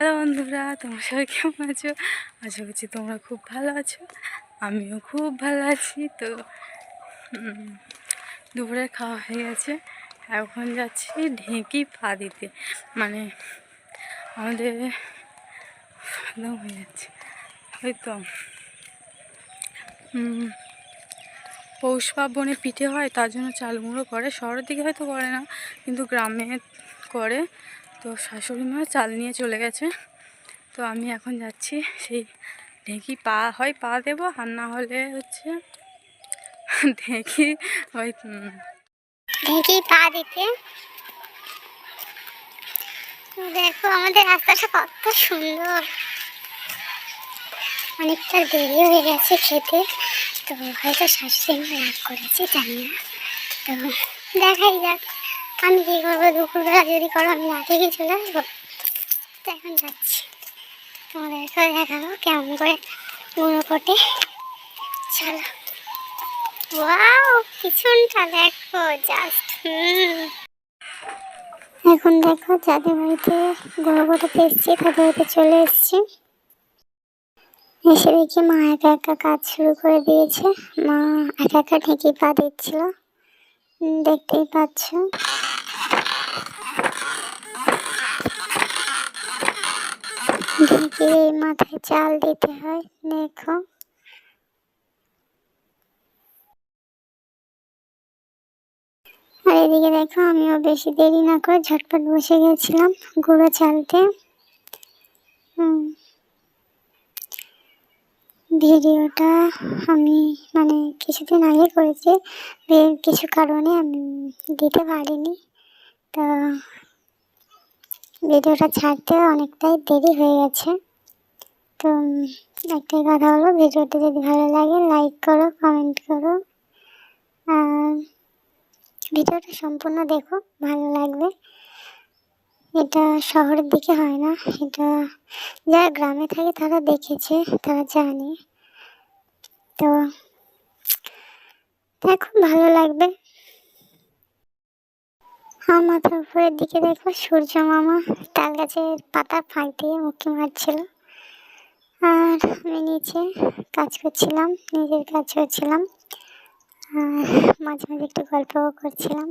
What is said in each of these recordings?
Hello বন্ধুরা, তোমরা সবাই কেমন আছো? আশা করছি তোমরা খুব ভালো আছো। আমিও খুব ভালো আছি। তো দুপুরে খাওয়া হয়ে গেছে, এখন যাচ্ছি ঢেঁকি পা দিতে। মানে আমাদের একদম হয়ে যাচ্ছে হয়তো পৌষ পার্বণে পিঠে হয়, তার জন্য চাল গুঁড়ো করে। শহরের দিকে হয়তো করে না, কিন্তু গ্রামে করে। তো শাশুড়ি মা চাল নিয়ে চলে গেছে। তো আমি এখন যাচ্ছি সেই ঢেঁকি পা দেবো, আর না হলে হচ্ছে ঢেঁকি পা দিতে। দেখো আমাদের রাস্তাটা কত সুন্দর। অনেকটা দেরি হয়ে গেছে খেতে, তো হয়তো শাশুড়ি রাগ করেছে, জানি না। তো দেখাই যাক আমি কি করবো। দুপুরবেলা যদি করো আমি রাতে গিয়ে চলে আসবো। তো এখন যাচ্ছি, তোমাদেরকে দেখাবো কেমন করে গুঁড়ো কোটে। চলো, ওয়াও পিছনটা দেখো জাস্ট। এখন দেখো যাদের বাড়িতে গুঁড়ো কোটাতে এসছি তাদের বাড়িতে চলে এসছি। এসে দেখি মা একা একা কাজ শুরু করে দিয়েছে। মা একা একা ঢেঁকি পা দিচ্ছিল, দেখতেই পাচ্ছ। ঢেঁকির মাথায় চাল দিতে হয়, দেখো। আর এদিকে দেখো আমিও বেশি দেরি না করে ঝটপট বসে গেছিলাম গুঁড়ো চালতে। ভিডিওটা আমি কিছুদিন আগে করেছি, কিছু কারণে আমি দিতে পারিনি। তো ভিডিওটা ছাড়তে অনেকটাই দেরি হয়ে গেছে। তো একটাই কথা হলো, ভিডিওটা যদি ভালো লাগে লাইক করো, কমেন্ট করো, আর ভিডিওটা সম্পূর্ণ দেখো, ভালো লাগবে। এটা শহরের দিকে হয় না, এটা যারা গ্রামে থাকে তারা দেখেছে, তারা জানে। তো দেখো ভালো লাগবে। আমার মাথার উপরের দিকে দেখো সূর্য মামা তাল গাছের পাতার ফাঁক দিয়ে উঁকি মারছিল, আর আমি নিচে কাজ করছিলাম, নিজের কাজ করছিলাম, আর মাঝে মাঝে একটু গল্পও করছিলাম।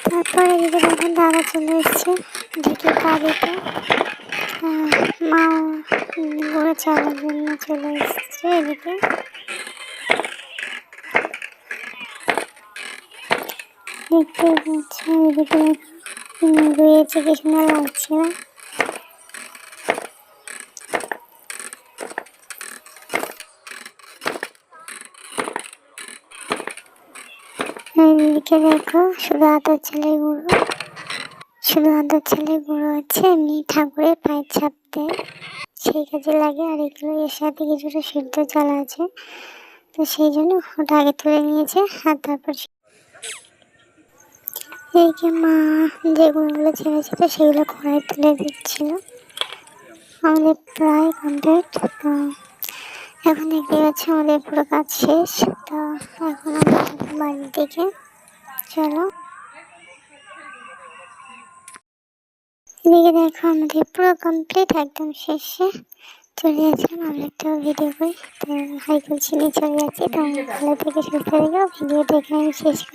তারপরে এদিকে দেখুন দাদা চলে এসছে ঢেকে পা দিতে, মাও গুঁড়ো চালের জন্য চলে এসছে এদিকে। দেখতে পাচ্ছ এদিকে রয়েছে, কি সুন্দর লাগছে। এদিকে দেখো শুধু আদা চালের গুঁড়ো হচ্ছে এমনি ঠাকুরের পায়ের ছাপ দেয়, সেই কাজে লাগে। আর এগুলো এর সাথে কিছুটা সিদ্ধ চাল আছে, তো সেই জন্য ওটা আগে তুলে নিয়েছে। আর তারপর এইকে মা যে গুঁড়োগুলো ছেড়েছিল সেগুলো কড়াই তুলে দিচ্ছিল। আমাদের প্রায় কমপ্লিট। তো এখন দেখতে পাচ্ছি আমাদের পুরো কাজ শেষ। তো এখন আমরা বাড়ির দিকে চলো। এদিকে দেখো আমাদের পুরো কমপ্লিট, একদম শেষে চলে যাচ্ছিলাম আমরা একটা ভিডিও করি। তো হাই করছি, নিয়ে চলে যাচ্ছি। তো ভালো থেকে সুস্থ থেকো। ভিডিওটা এখানে শেষ।